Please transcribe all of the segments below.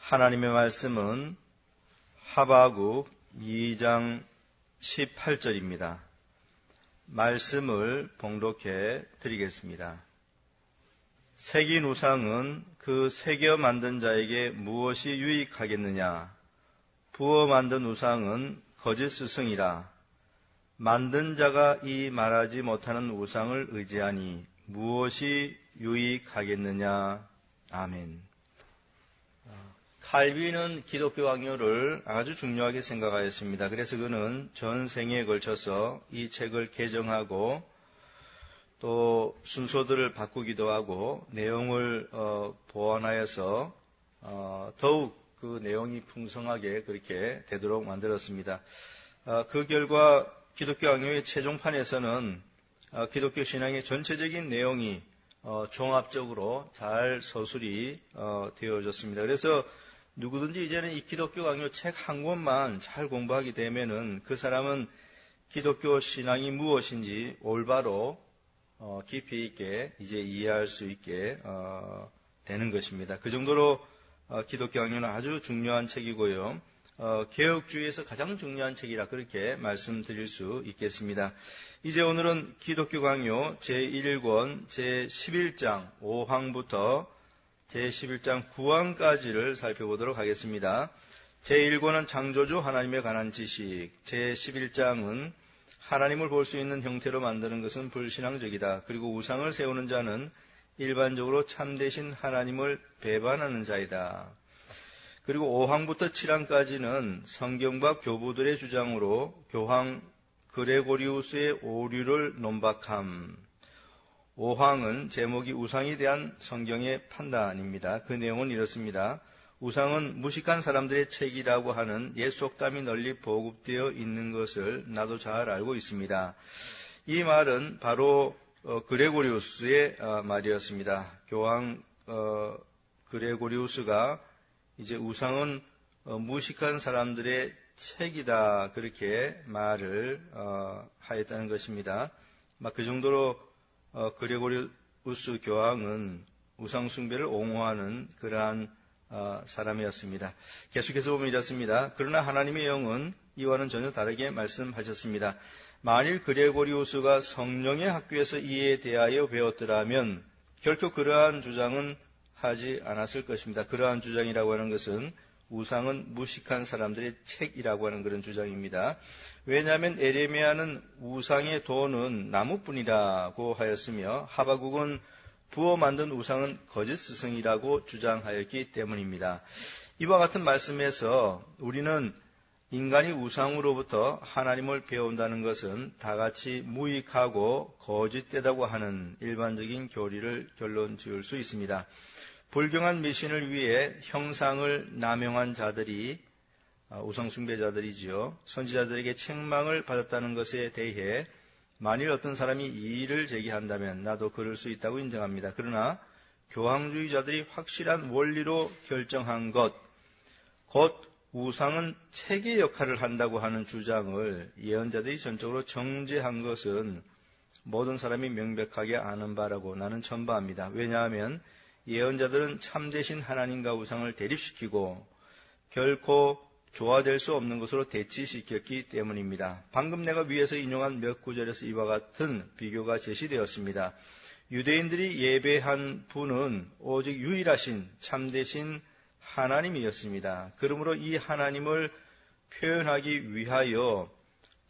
하나님의 말씀은 하바국 2장 18절입니다. 말씀을 봉독해 드리겠습니다. 새긴 우상은 그 새겨 만든 자에게 무엇이 유익하겠느냐? 부어 만든 우상은 거짓 스승이라. 만든 자가 이 말하지 못하는 우상을 의지하니 무엇이 유익하겠느냐? 아멘. 칼빈은 기독교 강요를 아주 중요하게 생각하였습니다. 그래서 그는 전생에 걸쳐서 이 책을 개정하고 또 순서들을 바꾸기도 하고 내용을 보완하여서 더욱 그 내용이 풍성하게 그렇게 되도록 만들었습니다. 그 결과 기독교 강요의 최종판에서는 기독교 신앙의 전체적인 내용이 종합적으로 잘 서술이 되어졌습니다. 그래서 누구든지 이제는 이 기독교 강요 책 한 권만 잘 공부하게 되면은 그 사람은 기독교 신앙이 무엇인지 올바로 깊이 있게 이제 이해할 수 있게 되는 것입니다. 그 정도로 기독교 강요는 아주 중요한 책이고요. 개혁주의에서 가장 중요한 책이라 그렇게 말씀드릴 수 있겠습니다. 이제 오늘은 기독교 강요 제1권 제11장 5항부터 제11장 9항까지를 살펴보도록 하겠습니다. 제1권은 창조주 하나님에 관한 지식, 제11장은 하나님을 볼 수 있는 형태로 만드는 것은 불신앙적이다. 그리고 우상을 세우는 자는 일반적으로 참되신 하나님을 배반하는 자이다. 그리고 5항부터 7항까지는 성경과 교부들의 주장으로 교황 그레고리우스의 오류를 논박함. 5항은 제목이 우상에 대한 성경의 판단입니다. 그 내용은 이렇습니다. 우상은 무식한 사람들의 책이라고 하는 옛 속담이 널리 보급되어 있는 것을 나도 잘 알고 있습니다. 이 말은 바로 그레고리우스의 말이었습니다. 교황 그레고리우스가 이제 우상은 무식한 사람들의 책이다 그렇게 말을 하였다는 것입니다. 그 정도로 그레고리우스 교황은 우상 숭배를 옹호하는 그러한 사람이었습니다. 계속해서 보면 이렇습니다. 그러나 하나님의 영은 이와는 전혀 다르게 말씀하셨습니다. 만일 그레고리우스가 성령의 학교에서 이에 대하여 배웠더라면 결코 그러한 주장은 하지 않았을 것입니다. 그러한 주장이라고 하는 것은 우상은 무식한 사람들의 책이라고 하는 그런 주장입니다. 왜냐하면 에레미야는 우상의 도는 나무뿐이라고 하였으며 하바국은 부어 만든 우상은 거짓 스승이라고 주장하였기 때문입니다. 이와 같은 말씀에서 우리는 인간이 우상으로부터 하나님을 배운다는 것은 다같이 무익하고 거짓되다고 하는 일반적인 교리를 결론 지을 수 있습니다. 불경한 미신을 위해 형상을 남용한 자들이 우상 숭배자들이지요. 선지자들에게 책망을 받았다는 것에 대해 만일 어떤 사람이 이의를 제기한다면 나도 그럴 수 있다고 인정합니다. 그러나 교황주의자들이 확실한 원리로 결정한 것, 곧 우상은 책의 역할을 한다고 하는 주장을 예언자들이 전적으로 정죄한 것은 모든 사람이 명백하게 아는 바라고 나는 전파합니다. 왜냐하면 예언자들은 참되신 하나님과 우상을 대립시키고 결코 조화될 수 없는 것으로 대치시켰기 때문입니다. 방금 내가 위에서 인용한 몇 구절에서 이와 같은 비교가 제시되었습니다. 유대인들이 예배한 분은 오직 유일하신 참되신 하나님이었습니다. 그러므로 이 하나님을 표현하기 위하여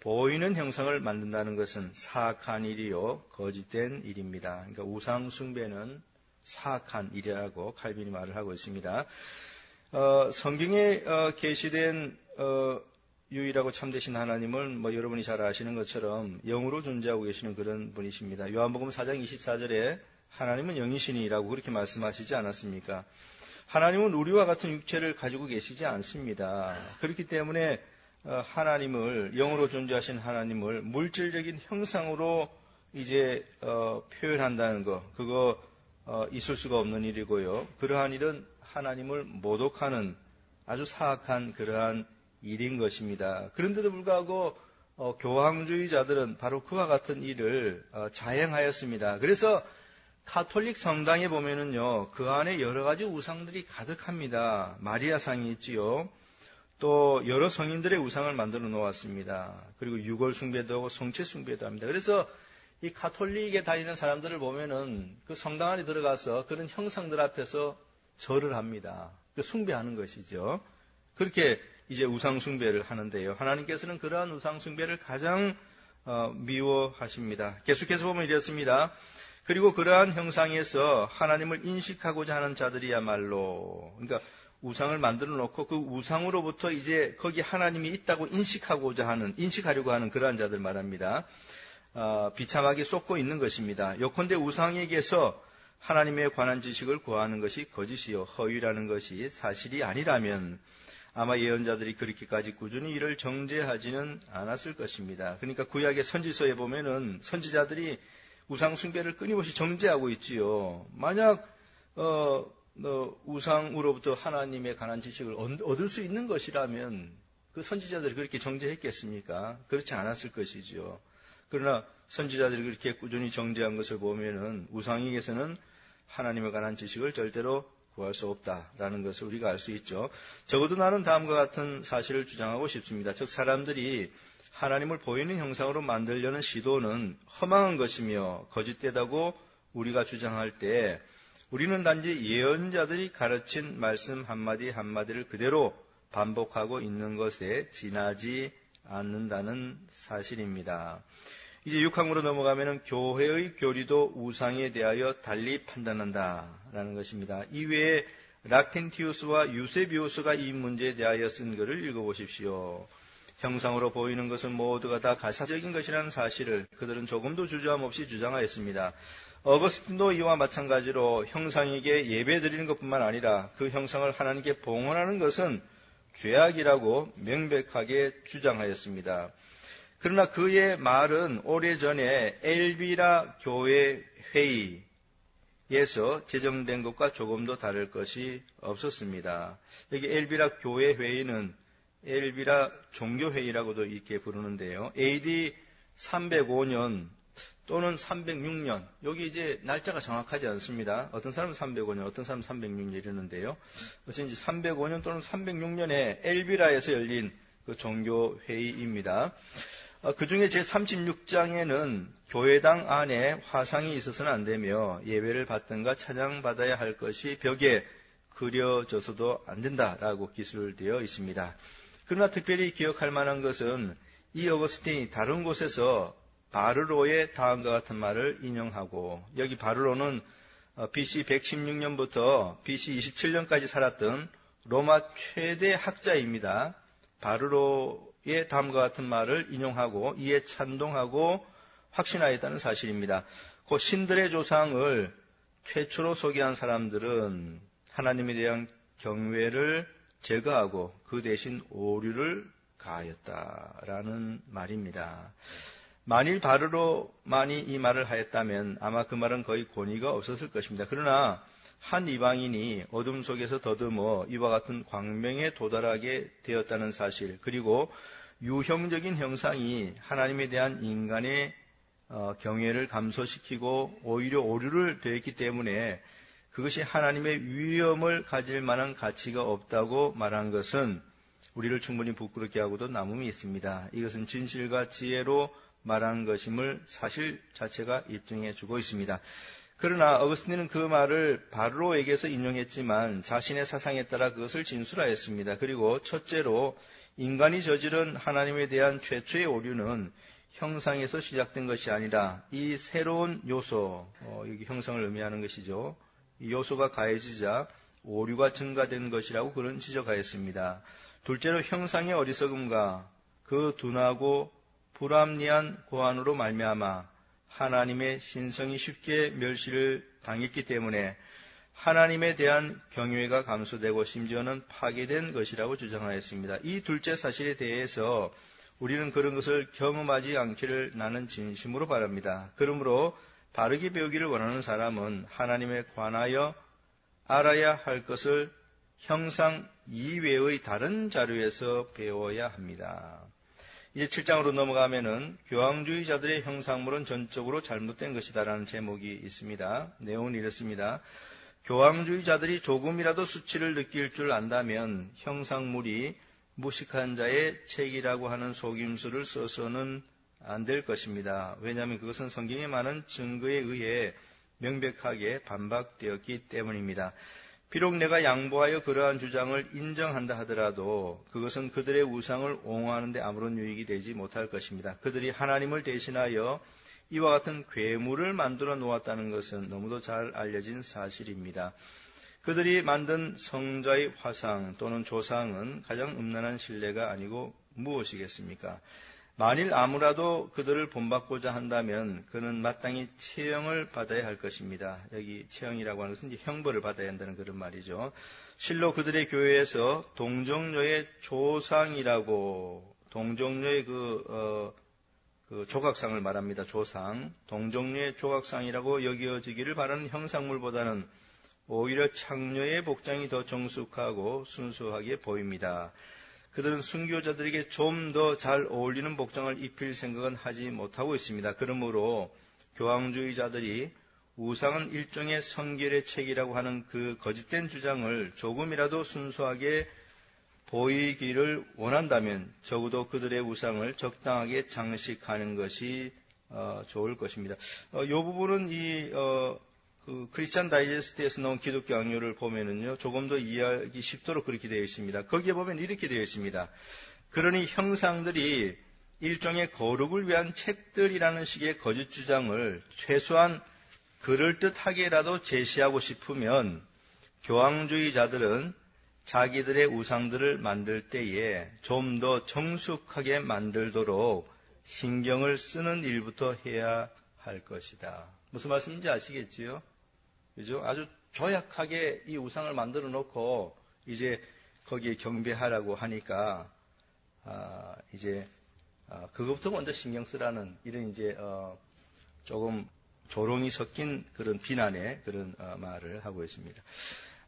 보이는 형상을 만든다는 것은 사악한 일이요 거짓된 일입니다. 그러니까 우상 숭배는 사악한 일이라고 칼빈이 말을 하고 있습니다. 성경에 계시된 유일하고 참되신 하나님을 여러분이 잘 아시는 것처럼 영으로 존재하고 계시는 그런 분이십니다. 요한복음 4장 24절에 하나님은 영이시니라고 그렇게 말씀하시지 않았습니까? 하나님은 우리와 같은 육체를 가지고 계시지 않습니다. 그렇기 때문에 하나님을 영으로 존재하신 하나님을 물질적인 형상으로 이제 표현한다는 거 그거 있을 수가 없는 일이고요. 그러한 일은 하나님을 모독하는 아주 사악한 그러한 일인 것입니다. 그런데도 불구하고 교황주의자들은 바로 그와 같은 일을 자행하였습니다. 그래서 가톨릭 성당에 보면은요, 그 안에 여러 가지 우상들이 가득합니다. 마리아상이 있지요. 또 여러 성인들의 우상을 만들어 놓았습니다. 그리고 유골 숭배도 하고 성체 숭배도 합니다. 그래서 이 가톨릭에 다니는 사람들을 보면은 그 성당 안에 들어가서 그런 형상들 앞에서 절을 합니다. 숭배하는 것이죠. 그렇게 이제 우상 숭배를 하는데요. 하나님께서는 그러한 우상 숭배를 가장 미워하십니다. 계속해서 보면 이렇습니다. 그리고 그러한 형상에서 하나님을 인식하고자 하는 자들이야말로, 그러니까 우상을 만들어 놓고 그 우상으로부터 이제 거기 하나님이 있다고 인식하려고 하는 그러한 자들 말합니다. 비참하게 쏟고 있는 것입니다. 요컨대 우상에게서 하나님에 관한 지식을 구하는 것이 거짓이요 허위라는 것이 사실이 아니라면 아마 예언자들이 그렇게까지 꾸준히 이를 정죄하지는 않았을 것입니다. 그러니까 구약의 선지서에 보면은 선지자들이 우상 숭배를 끊임없이 정죄하고 있지요. 만약 우상으로부터 하나님에 관한 지식을 얻을 수 있는 것이라면 그 선지자들이 그렇게 정죄했겠습니까? 그렇지 않았을 것이지요. 그러나 선지자들이 그렇게 꾸준히 정죄한 것을 보면은 우상에게서는 하나님에 관한 지식을 절대로 구할 수 없다라는 것을 우리가 알 수 있죠. 적어도 나는 다음과 같은 사실을 주장하고 싶습니다. 즉 사람들이 하나님을 보이는 형상으로 만들려는 시도는 허망한 것이며 거짓되다고 우리가 주장할 때 우리는 단지 예언자들이 가르친 말씀 한마디 한마디를 그대로 반복하고 있는 것에 지나지 않는다는 사실입니다. 이제 6항으로 넘어가면 교회의 교리도 우상에 대하여 달리 판단한다라는 것입니다. 이외에 락텐티우스와 유세비우스가 이 문제에 대하여 쓴 글을 읽어보십시오. 형상으로 보이는 것은 모두가 다 가사적인 것이라는 사실을 그들은 조금도 주저함 없이 주장하였습니다. 어거스틴도 이와 마찬가지로 형상에게 예배 드리는 것뿐만 아니라 그 형상을 하나님께 봉헌하는 것은 죄악이라고 명백하게 주장하였습니다. 그러나 그의 말은 오래전에 엘비라 교회 회의에서 제정된 것과 조금도 다를 것이 없었습니다. 여기 엘비라 교회 회의는 엘비라 종교회의라고도 이렇게 부르는데요. AD 305년 또는 306년, 여기 이제 날짜가 정확하지 않습니다. 어떤 사람은 305년, 어떤 사람은 306년 이러는데요. 어쨌든 305년 또는 306년에 엘비라에서 열린 그 종교회의입니다. 그 중에 제36장에는 교회당 안에 화상이 있어서는 안 되며 예배를 받든가 찬양받아야 할 것이 벽에 그려져서도 안 된다라고 기술되어 있습니다. 그러나 특별히 기억할 만한 것은 이 어거스틴이 다른 곳에서 바르로의 다음과 같은 말을 인용하고, 여기 바르로는 BC 116년부터 BC 27년까지 살았던 로마 최대 학자입니다. 바르로의 다음과 같은 말을 인용하고 이에 찬동하고 확신하였다는 사실입니다. 그 신들의 조상을 최초로 소개한 사람들은 하나님에 대한 경외를 제거하고 그 대신 오류를 가하였다라는 말입니다. 만일 바르로만이 이 말을 하였다면 아마 그 말은 거의 권위가 없었을 것입니다. 그러나 한 이방인이 어둠 속에서 더듬어 이와 같은 광명에 도달하게 되었다는 사실, 그리고 유형적인 형상이 하나님에 대한 인간의 경외를 감소시키고 오히려 오류를 더했기 때문에 그것이 하나님의 위엄을 가질 만한 가치가 없다고 말한 것은 우리를 충분히 부끄럽게 하고도 남음이 있습니다. 이것은 진실과 지혜로 말한 것임을 사실 자체가 입증해 주고 있습니다. 그러나 어거스틴은 그 말을 바르로에게서 인용했지만 자신의 사상에 따라 그것을 진술하였습니다. 그리고 첫째로 인간이 저지른 하나님에 대한 최초의 오류는 형상에서 시작된 것이 아니라 이 새로운 요소, 여기 형상을 의미하는 것이죠. 이 요소가 가해지자 오류가 증가된 것이라고 그는 지적하였습니다. 둘째로 형상의 어리석음과 그 둔하고 불합리한 고안으로 말미암아 하나님의 신성이 쉽게 멸시를 당했기 때문에 하나님에 대한 경외가 감소되고 심지어는 파괴된 것이라고 주장하였습니다. 이 둘째 사실에 대해서 우리는 그런 것을 경험하지 않기를 나는 진심으로 바랍니다. 그러므로 바르게 배우기를 원하는 사람은 하나님에 관하여 알아야 할 것을 형상 이외의 다른 자료에서 배워야 합니다. 이제 7장으로 넘어가면은 교황주의자들의 형상물은 전적으로 잘못된 것이다라는 제목이 있습니다. 내용은 이렇습니다. 교황주의자들이 조금이라도 수치를 느낄 줄 안다면 형상물이 무식한 자의 책이라고 하는 속임수를 써서는 안 될 것입니다. 왜냐하면 그것은 성경에 많은 증거에 의해 명백하게 반박되었기 때문입니다. 비록 내가 양보하여 그러한 주장을 인정한다 하더라도 그것은 그들의 우상을 옹호하는 데 아무런 유익이 되지 못할 것입니다. 그들이 하나님을 대신하여 이와 같은 괴물을 만들어 놓았다는 것은 너무도 잘 알려진 사실입니다. 그들이 만든 성자의 화상 또는 조상은 가장 음란한 신뢰가 아니고 무엇이겠습니까? 만일 아무라도 그들을 본받고자 한다면 그는 마땅히 처형을 받아야 할 것입니다. 여기 처형이라고 하는 것은 이제 형벌을 받아야 한다는 그런 말이죠. 실로 그들의 교회에서 동정녀의 조상이라고 동정녀의 그 조각상을 말합니다. 조상. 동정녀의 조각상이라고 여겨지기를 바라는 형상물보다는 오히려 창녀의 복장이 더 정숙하고 순수하게 보입니다. 그들은 순교자들에게 좀 더 잘 어울리는 복장을 입힐 생각은 하지 못하고 있습니다. 그러므로 교황주의자들이 우상은 일종의 성결의 책이라고 하는 그 거짓된 주장을 조금이라도 순수하게 보이기를 원한다면 적어도 그들의 우상을 적당하게 장식하는 것이 좋을 것입니다. 이 부분은 그 크리스찬 다이제스트에서 나온 기독교 강요를 보면은요, 조금 더 이해하기 쉽도록 그렇게 되어 있습니다. 거기에 보면 이렇게 되어 있습니다. 그러니 형상들이 일종의 거룩을 위한 책들이라는 식의 거짓 주장을 최소한 그럴듯하게라도 제시하고 싶으면 교황주의자들은 자기들의 우상들을 만들 때에 좀 더 정숙하게 만들도록 신경을 쓰는 일부터 해야 할 것이다. 무슨 말씀인지 아시겠지요? 그죠? 아주 조약하게 이 우상을 만들어 놓고 이제 거기에 경배하라고 하니까 그것부터 먼저 신경 쓰라는 이런 이제 조금 조롱이 섞인 그런 비난의 그런 말을 하고 있습니다.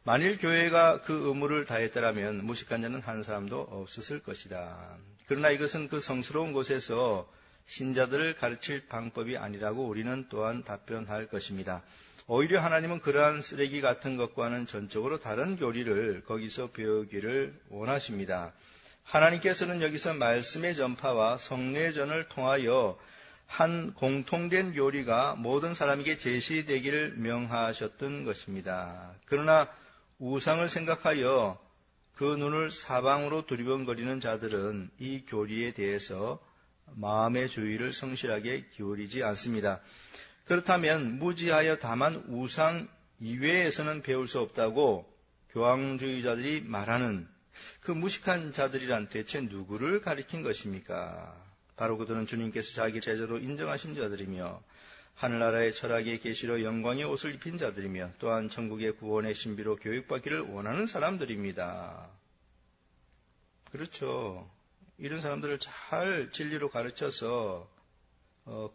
만일 교회가 그 의무를 다했더라면 무식한 자는 한 사람도 없었을 것이다. 그러나 이것은 그 성스러운 곳에서 신자들을 가르칠 방법이 아니라고 우리는 또한 답변할 것입니다. 오히려 하나님은 그러한 쓰레기 같은 것과는 전적으로 다른 교리를 거기서 배우기를 원하십니다. 하나님께서는 여기서 말씀의 전파와 성례전을 통하여 한 공통된 교리가 모든 사람에게 제시되기를 명하셨던 것입니다. 그러나 우상을 생각하여 그 눈을 사방으로 두리번거리는 자들은 이 교리에 대해서 마음의 주의를 성실하게 기울이지 않습니다. 그렇다면 무지하여 다만 우상 이외에서는 배울 수 없다고 교황주의자들이 말하는 그 무식한 자들이란 대체 누구를 가리킨 것입니까? 바로 그들은 주님께서 자기 제자로 인정하신 자들이며 하늘나라의 철학의 계시로 영광의 옷을 입힌 자들이며 또한 천국의 구원의 신비로 교육받기를 원하는 사람들입니다. 그렇죠. 이런 사람들을 잘 진리로 가르쳐서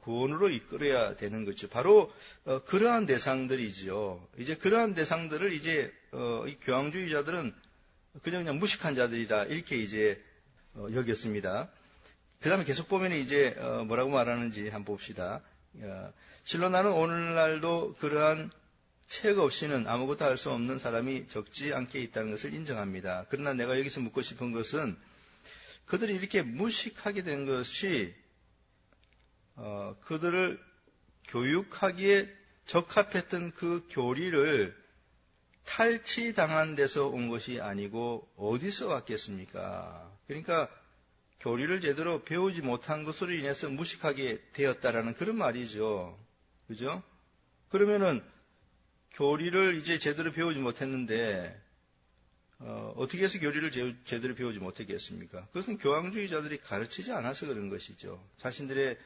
구원으로 이끌어야 되는 거죠. 바로 그러한 대상들이지요. 이제 그러한 대상들을 이제 이 교황주의자들은 그냥 무식한 자들이라 이렇게 이제 여겼습니다. 그 다음에 계속 보면 이제 뭐라고 말하는지 한번 봅시다. 실로 나는 오늘날도 그러한 책 없이는 아무것도 할 수 없는 사람이 적지 않게 있다는 것을 인정합니다. 그러나 내가 여기서 묻고 싶은 것은 그들이 이렇게 무식하게 된 것이 그들을 교육하기에 적합했던 그 교리를 탈취당한 데서 온 것이 아니고 어디서 왔겠습니까? 그러니까 교리를 제대로 배우지 못한 것으로 인해서 무식하게 되었다라는 그런 말이죠. 그죠? 그러면은 교리를 이제 제대로 배우지 못했는데 어떻게 해서 교리를 제대로 배우지 못했겠습니까? 그것은 교황주의자들이 가르치지 않아서 그런 것이죠. 자신들의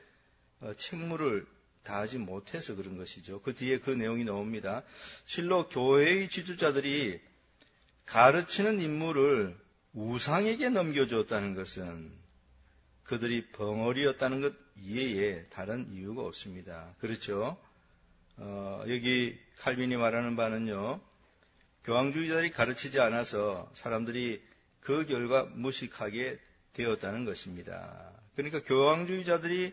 책무를 다하지 못해서 그런 것이죠. 그 뒤에 그 내용이 나옵니다. 실로 교회의 지도자들이 가르치는 임무를 우상에게 넘겨주었다는 것은 그들이 벙어리였다는 것 이외에 다른 이유가 없습니다. 그렇죠? 여기 칼빈이 말하는 바는요, 교황주의자들이 가르치지 않아서 사람들이 그 결과 무식하게 되었다는 것입니다. 그러니까 교황주의자들이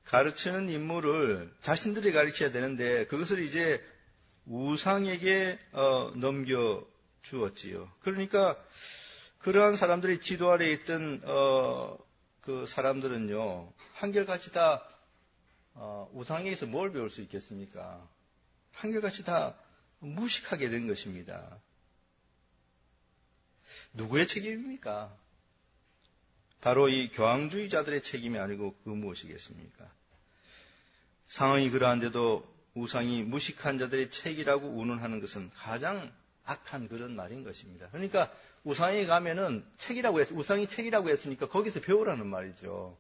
가르치는 인물을 자신들이 가르쳐야 되는데 그것을 이제 우상에게 넘겨 주었지요. 그러니까 그러한 사람들이 지도 아래에 있던 그 사람들은요, 한결같이 다 우상에게서 뭘 배울 수 있겠습니까? 한결같이 다 무식하게 된 것입니다. 누구의 책임입니까? 바로 이 교황주의자들의 책임이 아니고 그 무엇이겠습니까? 상황이 그러한데도 우상이 무식한 자들의 책이라고 운운하는 것은 가장 악한 그런 말인 것입니다. 그러니까 우상에 가면은 우상이 책이라고 했으니까 거기서 배우라는 말이죠.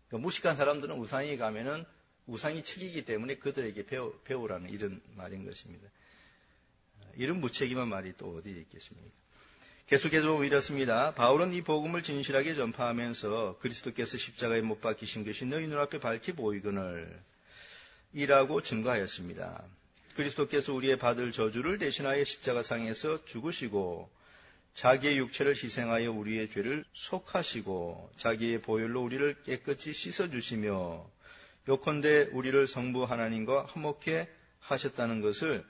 그러니까 무식한 사람들은 우상에 가면은 우상이 책이기 때문에 그들에게 배우라는 이런 말인 것입니다. 이런 무책임한 말이 또 어디에 있겠습니까? 계속해서 보면 이렇습니다. 바울은 이 복음을 진실하게 전파하면서 그리스도께서 십자가에 못 박히신 것이 너희 눈앞에 밝히 보이거늘 이라고 증거하였습니다. 그리스도께서 우리의 받을 저주를 대신하여 십자가상에서 죽으시고 자기의 육체를 희생하여 우리의 죄를 속하시고 자기의 보혈로 우리를 깨끗이 씻어주시며 요컨대 우리를 성부 하나님과 화목케 하셨다는 것을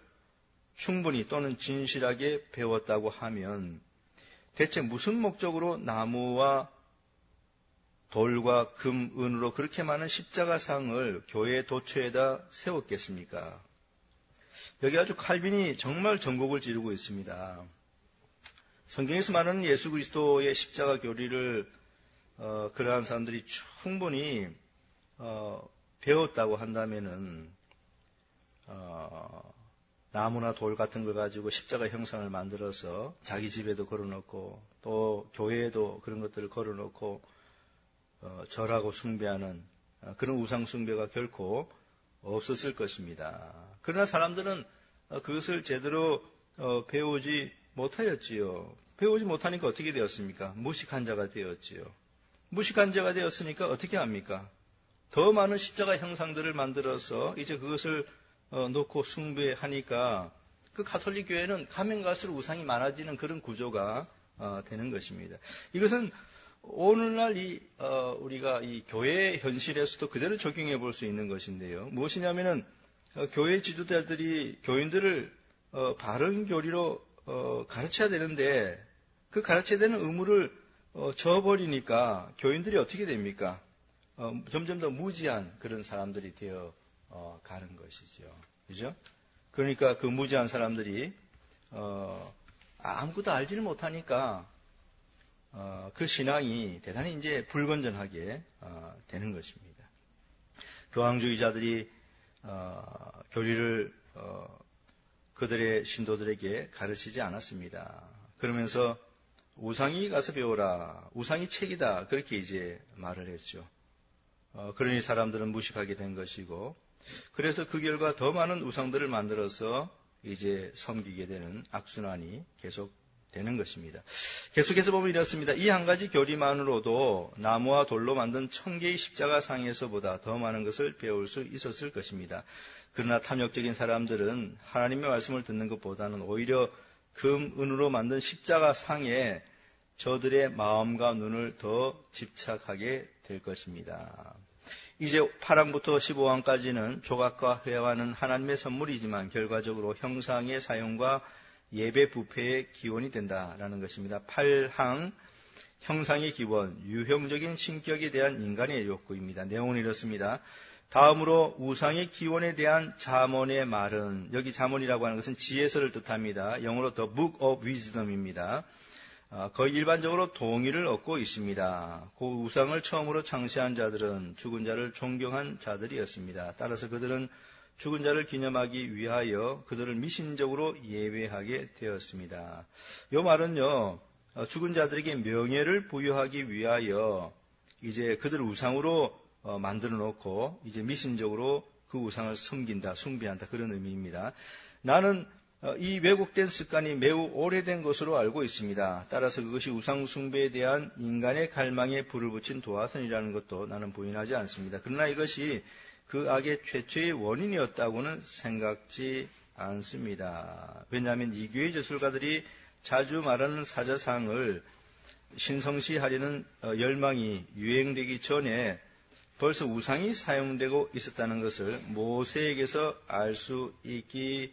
충분히 또는 진실하게 배웠다고 하면 대체 무슨 목적으로 나무와 돌과 금, 은으로 그렇게 많은 십자가상을 교회의 도처에다 세웠겠습니까? 여기 아주 칼빈이 정말 전곡을 지르고 있습니다. 성경에서 말하는 예수 그리스도의 십자가 교리를 그러한 사람들이 충분히 배웠다고 한다면은 나무나 돌 같은 걸 가지고 십자가 형상을 만들어서 자기 집에도 걸어놓고 또 교회에도 그런 것들을 걸어놓고 절하고 숭배하는 그런 우상 숭배가 결코 없었을 것입니다. 그러나 사람들은 그것을 제대로 배우지 못하였지요. 배우지 못하니까 어떻게 되었습니까? 무식한 자가 되었지요. 무식한 자가 되었으니까 어떻게 합니까? 더 많은 십자가 형상들을 만들어서 이제 그것을 놓고 숭배하니까 그 가톨릭 교회는 가면 갈수록 우상이 많아지는 그런 구조가 되는 것입니다. 이것은 오늘날 우리가 이 교회 현실에서도 그대로 적용해 볼 수 있는 것인데요. 무엇이냐면은 교회 지도자들이 교인들을 바른 교리로 가르쳐야 되는데 그 가르쳐야 되는 의무를 저버리니까 교인들이 어떻게 됩니까? 점점 더 무지한 그런 사람들이 되어 가는 것이죠. 그죠? 그러니까 그 무지한 사람들이 아무것도 알지를 못하니까 그 신앙이 대단히 이제 불건전하게 되는 것입니다. 교황주의자들이 교리를 그들의 신도들에게 가르치지 않았습니다. 그러면서 우상이 가서 배워라. 우상이 책이다. 그렇게 이제 말을 했죠. 그러니 사람들은 무식하게 된 것이고, 그래서 그 결과 더 많은 우상들을 만들어서 이제 섬기게 되는 악순환이 계속 되는 것입니다. 계속해서 보면 이렇습니다. 이 한 가지 교리만으로도 나무와 돌로 만든 1000개의 십자가상에서보다 더 많은 것을 배울 수 있었을 것입니다. 그러나 탐욕적인 사람들은 하나님의 말씀을 듣는 것보다는 오히려 금, 은으로 만든 십자가상에 저들의 마음과 눈을 더 집착하게 될 것입니다. 이제 8항부터 15항까지는 조각과 회화는 하나님의 선물이지만 결과적으로 형상의 사용과 예배 부패의 기원이 된다라는 것입니다. 8항 형상의 기원, 유형적인 신격에 대한 인간의 욕구입니다. 내용은 이렇습니다. 다음으로 우상의 기원에 대한 잠언의 말은, 여기 잠언이라고 하는 것은 지혜서를 뜻합니다. 영어로 The Book of Wisdom입니다. 거의 일반적으로 동의를 얻고 있습니다. 그 우상을 처음으로 창시한 자들은 죽은 자를 존경한 자들이었습니다. 따라서 그들은 죽은 자를 기념하기 위하여 그들을 미신적으로 예배하게 되었습니다. 이 말은요, 죽은 자들에게 명예를 부여하기 위하여 이제 그들을 우상으로 만들어 놓고 이제 미신적으로 그 우상을 섬긴다, 숭배한다, 그런 의미입니다. 나는 이 왜곡된 습관이 매우 오래된 것으로 알고 있습니다. 따라서 그것이 우상 숭배에 대한 인간의 갈망에 불을 붙인 도화선이라는 것도 나는 부인하지 않습니다. 그러나 이것이 그 악의 최초의 원인이었다고는 생각지 않습니다. 왜냐하면 이교의 저술가들이 자주 말하는 사자상을 신성시하려는 열망이 유행되기 전에 벌써 우상이 사용되고 있었다는 것을 모세에게서 알 수 있기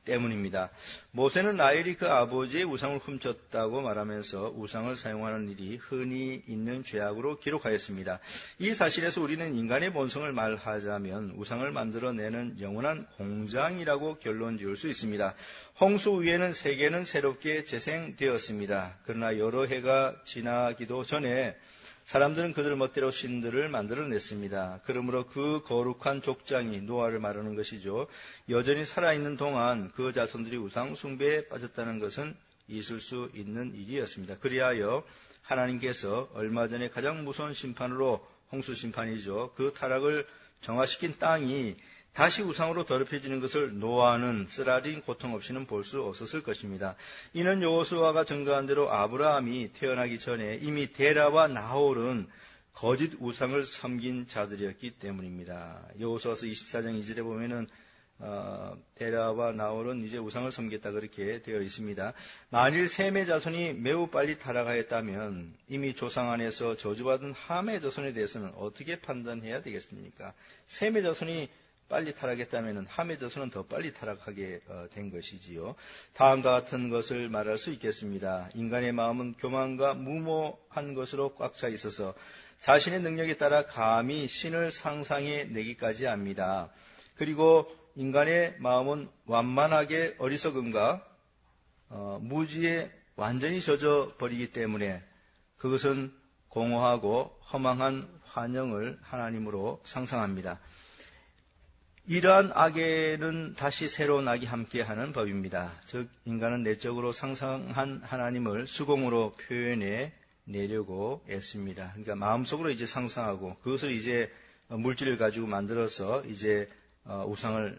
때문입니다. 모세는 라헬이 그 아버지의 우상을 훔쳤다고 말하면서 우상을 사용하는 일이 흔히 있는 죄악으로 기록하였습니다. 이 사실에서 우리는 인간의 본성을 말하자면 우상을 만들어내는 영원한 공장이라고 결론 지을 수 있습니다. 홍수 위에는 세계는 새롭게 재생되었습니다. 그러나 여러 해가 지나기도 전에 사람들은 그들 멋대로 신들을 만들어냈습니다. 그러므로 그 거룩한 족장이 노아를 말하는 것이죠. 여전히 살아있는 동안 그 자손들이 우상 숭배에 빠졌다는 것은 있을 수 있는 일이었습니다. 그리하여 하나님께서 얼마 전에 가장 무서운 심판으로 홍수 심판이죠. 그 타락을 정화시킨 땅이 다시 우상으로 더럽혀지는 것을 노아는 쓰라린 고통 없이는 볼 수 없었을 것입니다. 이는 여호수아가 증거한 대로 아브라함이 태어나기 전에 이미 데라와 나홀은 거짓 우상을 섬긴 자들이었기 때문입니다. 여호수아서 24장 2절에 보면은 데라와 나홀은 이제 우상을 섬겼다 그렇게 되어 있습니다. 만일 셈의 자손이 매우 빨리 타락하였다면 이미 조상 안에서 저주받은 함의 자손에 대해서는 어떻게 판단해야 되겠습니까? 셈의 자손이 빨리 타락했다면 함의 자손은 더 빨리 타락하게 된 것이지요. 다음과 같은 것을 말할 수 있겠습니다. 인간의 마음은 교만과 무모한 것으로 꽉 차 있어서 자신의 능력에 따라 감히 신을 상상해 내기까지 합니다. 그리고 인간의 마음은 완만하게 어리석음과 무지에 완전히 젖어 버리기 때문에 그것은 공허하고 허망한 환영을 하나님으로 상상합니다. 이러한 악에는 다시 새로운 악이 함께하는 법입니다. 즉 인간은 내적으로 상상한 하나님을 수공으로 표현해 내려고 애씁니다. 그러니까 마음속으로 이제 상상하고 그것을 이제 물질을 가지고 만들어서 이제 우상을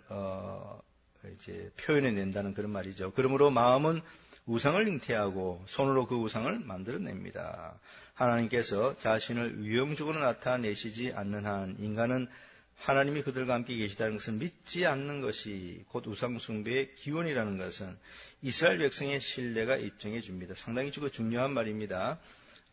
이제 표현해 낸다는 그런 말이죠. 그러므로 마음은 우상을 잉태하고 손으로 그 우상을 만들어냅니다. 하나님께서 자신을 유형적으로 나타내시지 않는 한 인간은 하나님이 그들과 함께 계시다는 것을 믿지 않는 것이 곧 우상숭배의 기원이라는 것은 이스라엘 백성의 신뢰가 입증해 줍니다. 상당히 중요한 말입니다.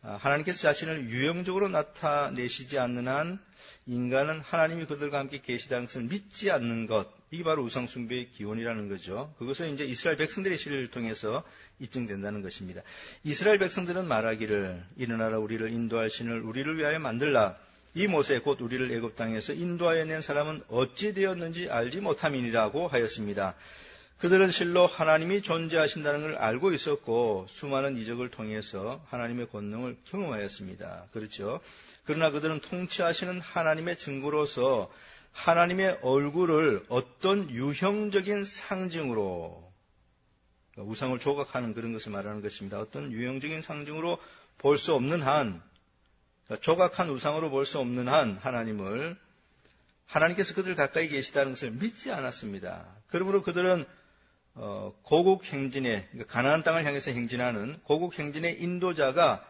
하나님께서 자신을 유형적으로 나타내시지 않는 한 인간은 하나님이 그들과 함께 계시다는 것을 믿지 않는 것, 이게 바로 우상숭배의 기원이라는 거죠. 그것은 이제 이스라엘 백성들의 신뢰를 통해서 입증된다는 것입니다. 이스라엘 백성들은 말하기를 일어나라 우리를 인도할 신을 우리를 위하여 만들라. 이 모세 곧 우리를 애굽 땅에서 인도하여 낸 사람은 어찌 되었는지 알지 못함이니라고 하였습니다. 그들은 실로 하나님이 존재하신다는 걸 알고 있었고 수많은 이적을 통해서 하나님의 권능을 경험하였습니다. 그렇죠? 그러나 그들은 통치하시는 하나님의 증거로서 하나님의 얼굴을 어떤 유형적인 상징으로 우상을 조각하는 그런 것을 말하는 것입니다. 어떤 유형적인 상징으로 볼 수 없는 한 조각한 우상으로 볼 수 없는 한 하나님께서 그들 가까이 계시다는 것을 믿지 않았습니다. 그러므로 그들은 고국 행진에 가나안 땅을 향해서 행진하는 고국 행진의 인도자가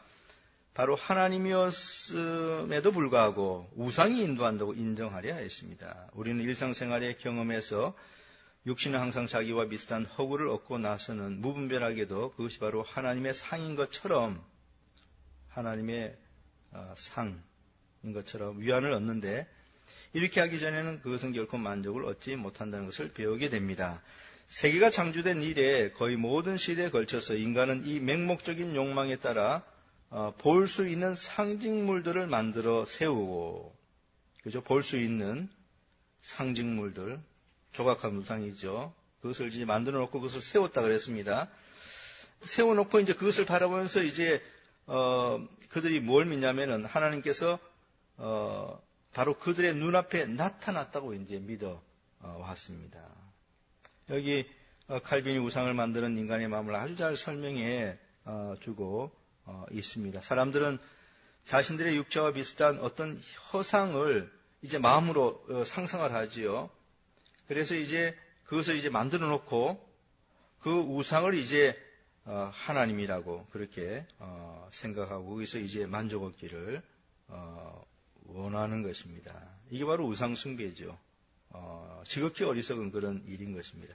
바로 하나님이었음에도 불구하고 우상이 인도한다고 인정하려 했습니다. 우리는 일상생활의 경험에서 육신은 항상 자기와 비슷한 허구를 얻고 나서는 무분별하게도 그것이 바로 하나님의 상인 것처럼 하나님의 상인 것처럼 위안을 얻는데 이렇게 하기 전에는 그것은 결코 만족을 얻지 못한다는 것을 배우게 됩니다. 세계가 창조된 이래 거의 모든 시대에 걸쳐서 인간은 이 맹목적인 욕망에 따라 볼 수 있는 상징물들을 만들어 세우고 그죠? 볼 수 있는 상징물들 조각한 우상이죠. 그것을 이제 만들어 놓고 그것을 세웠다 그랬습니다. 세워놓고 이제 그것을 바라보면서 이제 그들이 뭘 믿냐면은 하나님께서 바로 그들의 눈앞에 나타났다고 이제 믿어 왔습니다. 여기 칼빈이 우상을 만드는 인간의 마음을 아주 잘 설명해 주고 있습니다. 사람들은 자신들의 육체와 비슷한 어떤 허상을 이제 마음으로 상상을 하지요. 그래서 이제 그것을 이제 만들어 놓고 그 우상을 이제 하나님이라고 그렇게 생각하고 거기서 이제 만족 얻기를 원하는 것입니다. 이게 바로 우상 숭배죠. 지극히 어리석은 그런 일인 것입니다.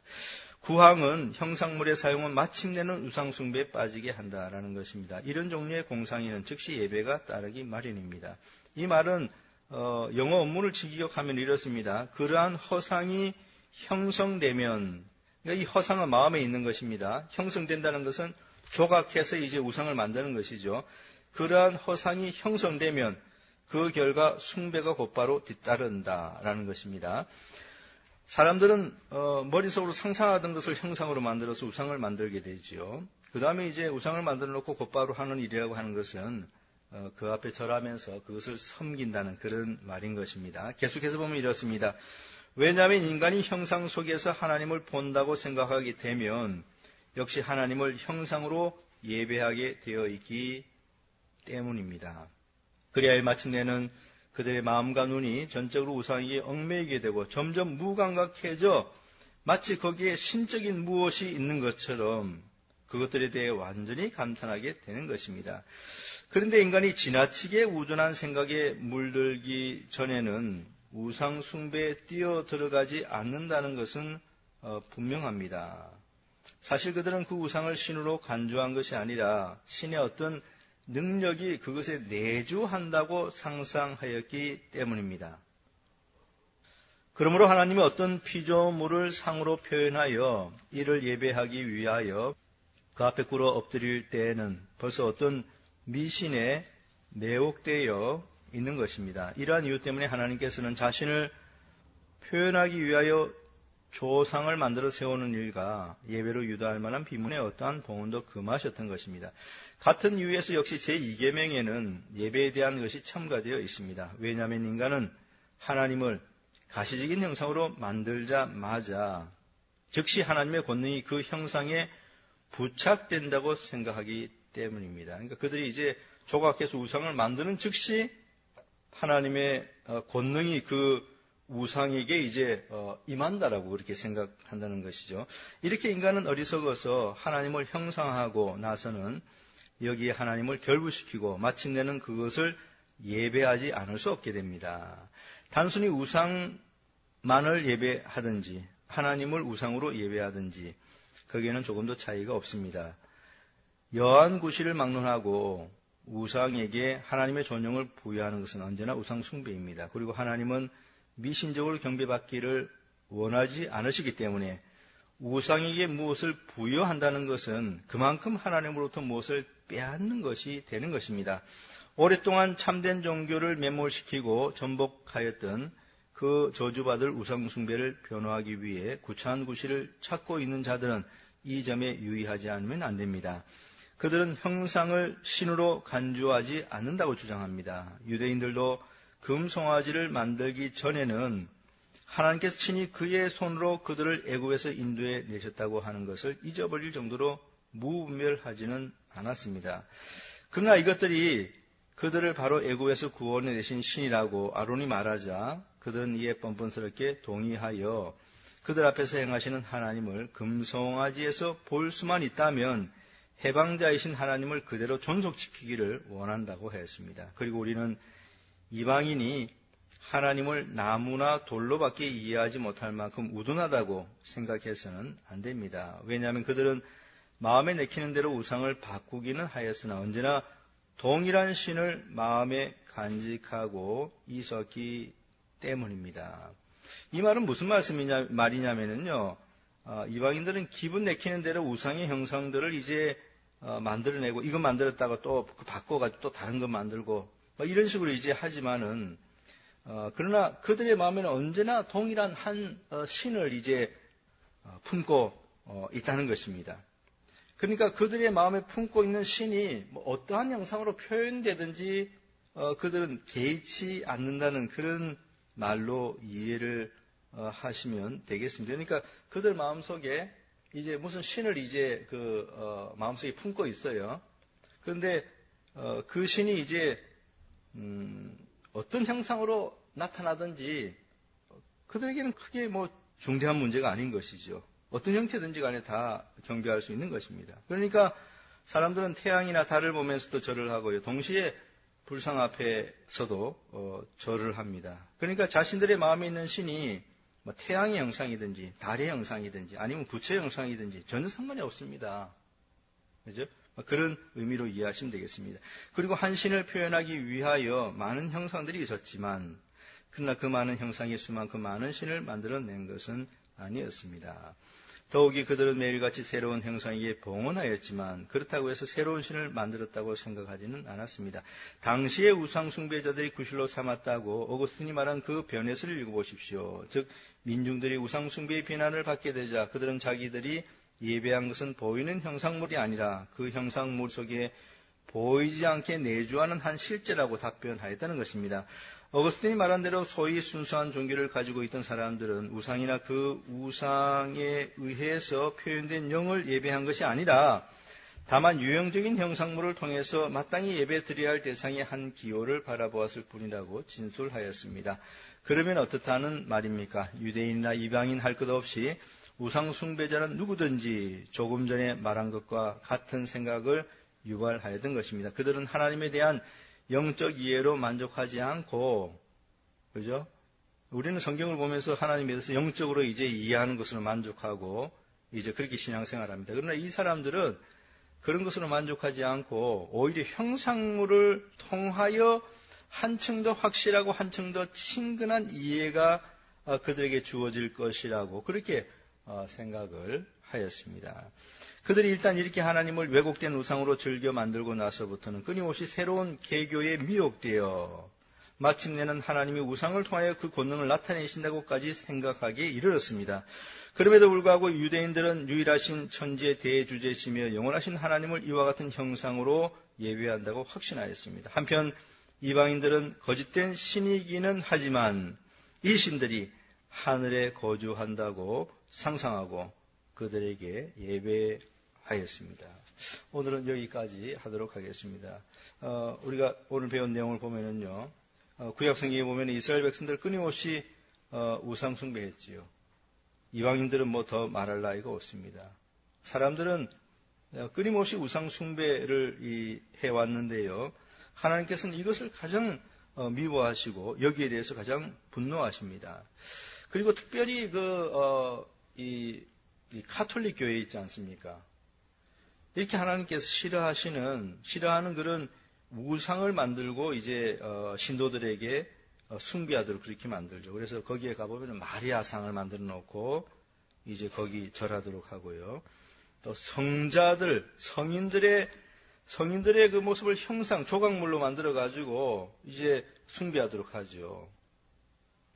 구항은 형상물의 사용은 마침내는 우상숭배에 빠지게 한다라는 것입니다. 이런 종류의 공상에는 즉시 예배가 따르기 마련입니다. 이 말은 영어 원문을 직역하면 이렇습니다. 그러한 허상이 형성되면, 그러니까 이 허상은 마음에 있는 것입니다. 형성된다는 것은 조각해서 이제 우상을 만드는 것이죠. 그러한 허상이 형성되면 그 결과 숭배가 곧바로 뒤따른다라는 것입니다. 사람들은 머릿속으로 상상하던 것을 형상으로 만들어서 우상을 만들게 되지요. 그 다음에 이제 우상을 만들어 놓고 곧바로 하는 일이라고 하는 것은 그 앞에 절하면서 그것을 섬긴다는 그런 말인 것입니다. 계속해서 보면 이렇습니다. 왜냐하면 인간이 형상 속에서 하나님을 본다고 생각하게 되면 역시 하나님을 형상으로 예배하게 되어 있기 때문입니다. 그리하여 마침내는 그들의 마음과 눈이 전적으로 우상에게 얽매이게 되고 점점 무감각해져 마치 거기에 신적인 무엇이 있는 것처럼 그것들에 대해 완전히 감탄하게 되는 것입니다. 그런데 인간이 지나치게 우둔한 생각에 물들기 전에는 우상 숭배에 뛰어들어가지 않는다는 것은 분명합니다. 사실 그들은 그 우상을 신으로 간주한 것이 아니라 신의 어떤 능력이 그것에 내주한다고 상상하였기 때문입니다. 그러므로 하나님이 어떤 피조물을 상으로 표현하여 이를 예배하기 위하여 그 앞에 꿇어 엎드릴 때에는 벌써 어떤 미신에 매혹되어 있는 것입니다. 이러한 이유 때문에 하나님께서는 자신을 표현하기 위하여 조상을 만들어 세우는 일과 예배로 유도할 만한 비문의 어떠한 봉헌도 금하셨던 것입니다. 같은 이유에서 역시 제2계명에는 예배에 대한 것이 첨가되어 있습니다. 왜냐하면 인간은 하나님을 가시적인 형상으로 만들자마자 즉시 하나님의 권능이 그 형상에 부착된다고 생각하기 때문입니다. 그러니까 그들이 이제 조각해서 우상을 만드는 즉시 하나님의 권능이 그 우상에게 이제 임한다라고 그렇게 생각한다는 것이죠. 이렇게 인간은 어리석어서 하나님을 형상하고 나서는 여기에 하나님을 결부시키고 마침내는 그것을 예배하지 않을 수 없게 됩니다. 단순히 우상만을 예배하든지 하나님을 우상으로 예배하든지 거기에는 조금도 차이가 없습니다. 여한 구실을 막론하고 우상에게 하나님의 존영을 부여하는 것은 언제나 우상 숭배입니다. 그리고 하나님은 미신적으로 경배받기를 원하지 않으시기 때문에 우상에게 무엇을 부여한다는 것은 그만큼 하나님으로부터 무엇을 빼앗는 것이 되는 것입니다. 오랫동안 참된 종교를 매몰시키고 전복하였던 그 저주받을 우상 숭배를 변호하기 위해 구차한 구실을 찾고 있는 자들은 이 점에 유의하지 않으면 안 됩니다. 그들은 형상을 신으로 간주하지 않는다고 주장합니다. 유대인들도 금송아지를 만들기 전에는 하나님께서 친히 그의 손으로 그들을 애굽에서 인도해 내셨다고 하는 것을 잊어버릴 정도로 무분별하지는 않았습니다. 그러나 이것들이 그들을 바로 애굽에서 구원해 내신 신이라고 아론이 말하자 그들은 이에 뻔뻔스럽게 동의하여 그들 앞에서 행하시는 하나님을 금송아지에서 볼 수만 있다면 해방자이신 하나님을 그대로 존속시키기를 원한다고 했습니다. 그리고 우리는 이방인이 하나님을 나무나 돌로밖에 이해하지 못할 만큼 우둔하다고 생각해서는 안 됩니다. 왜냐하면 그들은 마음에 내키는 대로 우상을 바꾸기는 하였으나 언제나 동일한 신을 마음에 간직하고 있었기 때문입니다. 이 말은 무슨 말이냐면요. 이방인들은 기분 내키는 대로 우상의 형상들을 이제 만들어내고 이거 만들었다가 또 바꿔가지고 또 다른 거 만들고 이런 식으로 이제 하지만은 그러나 그들의 마음에는 언제나 동일한 한 신을 이제 품고 있다는 것입니다. 그러니까 그들의 마음에 품고 있는 신이 어떠한 형상으로 표현되든지 그들은 개의치 않는다는 그런 말로 이해를 하시면 되겠습니다. 그러니까 그들 마음속에 이제 무슨 신을 이제 마음속에 품고 있어요. 그런데 그 신이 이제 어떤 형상으로 나타나든지 그들에게는 크게 중대한 문제가 아닌 것이죠. 어떤 형태든지 간에 다 경배할 수 있는 것입니다. 그러니까 사람들은 태양이나 달을 보면서도 절을 하고요. 동시에 불상 앞에서도 절을 합니다. 그러니까 자신들의 마음에 있는 신이 뭐 태양의 형상이든지 달의 형상이든지 아니면 부처의 형상이든지 전혀 상관이 없습니다. 그죠? 그런 의미로 이해하시면 되겠습니다. 그리고 한 신을 표현하기 위하여 많은 형상들이 있었지만 그러나 그 많은 형상이 수만큼 많은 신을 만들어낸 것은 아니었습니다. 더욱이 그들은 매일같이 새로운 형상에게 봉헌하였지만 그렇다고 해서 새로운 신을 만들었다고 생각하지는 않았습니다. 당시의 우상 숭배자들이 구실로 삼았다고 어거스틴이 말한 그 변해서를 읽어보십시오. 즉 민중들이 우상 숭배의 비난을 받게 되자 그들은 자기들이 예배한 것은 보이는 형상물이 아니라 그 형상물 속에 보이지 않게 내주하는 한 실제라고 답변하였다는 것입니다. 어거스틴이 말한 대로 소위 순수한 종교를 가지고 있던 사람들은 우상이나 그 우상에 의해서 표현된 영을 예배한 것이 아니라 다만 유형적인 형상물을 통해서 마땅히 예배드려야 할 대상의 한 기호를 바라보았을 뿐이라고 진술하였습니다. 그러면 어떻다는 말입니까? 유대인이나 이방인 할 것 없이 우상 숭배자는 누구든지 조금 전에 말한 것과 같은 생각을 유발하였던 것입니다. 그들은 하나님에 대한 영적 이해로 만족하지 않고, 그죠? 우리는 성경을 보면서 하나님에 대해서 영적으로 이제 이해하는 것으로 만족하고, 이제 그렇게 신앙생활합니다. 그러나 이 사람들은 그런 것으로 만족하지 않고, 오히려 형상물을 통하여 한층 더 확실하고 한층 더 친근한 이해가 그들에게 주어질 것이라고 그렇게 생각을 하였습니다. 그들이 일단 이렇게 하나님을 왜곡된 우상으로 즐겨 만들고 나서부터는 끊임없이 새로운 계교에 미혹되어 마침내는 하나님이 우상을 통하여 그 권능을 나타내신다고까지 생각하기에 이르렀습니다. 그럼에도 불구하고 유대인들은 유일하신 천지의 대주제시며 영원하신 하나님을 이와 같은 형상으로 예배한다고 확신하였습니다. 한편 이방인들은 거짓된 신이기는 하지만 이 신들이 하늘에 거주한다고 상상하고 그들에게 예배하였습니다. 오늘은 여기까지 하도록 하겠습니다. 우리가 오늘 배운 내용을 보면은요, 구약성경에 보면 이스라엘 백성들 끊임없이 우상 숭배했지요. 이방인들은 뭐 더 말할 나위가 없습니다. 사람들은 끊임없이 우상 숭배를 해왔는데요. 하나님께서는 이것을 가장 미워하시고 여기에 대해서 가장 분노하십니다. 그리고 특별히 이 카톨릭 교회 있지 않습니까? 이렇게 하나님께서 싫어하는 그런 우상을 만들고 이제 신도들에게 숭배하도록 그렇게 만들죠. 그래서 거기에 가보면 마리아상을 만들어 놓고 이제 거기 절하도록 하고요. 또 성인들의 그 모습을 조각물로 만들어 가지고 이제 숭배하도록 하죠.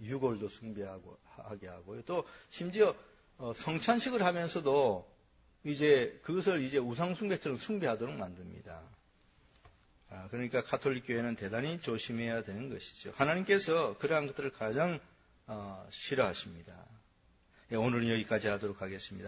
유골도 숭배하게 하고요. 또 심지어 성찬식을 하면서도 이제 그것을 이제 우상숭배처럼 숭배하도록 만듭니다. 그러니까 가톨릭 교회는 대단히 조심해야 되는 것이죠. 하나님께서 그러한 것들을 가장 싫어하십니다. 오늘은 여기까지 하도록 하겠습니다.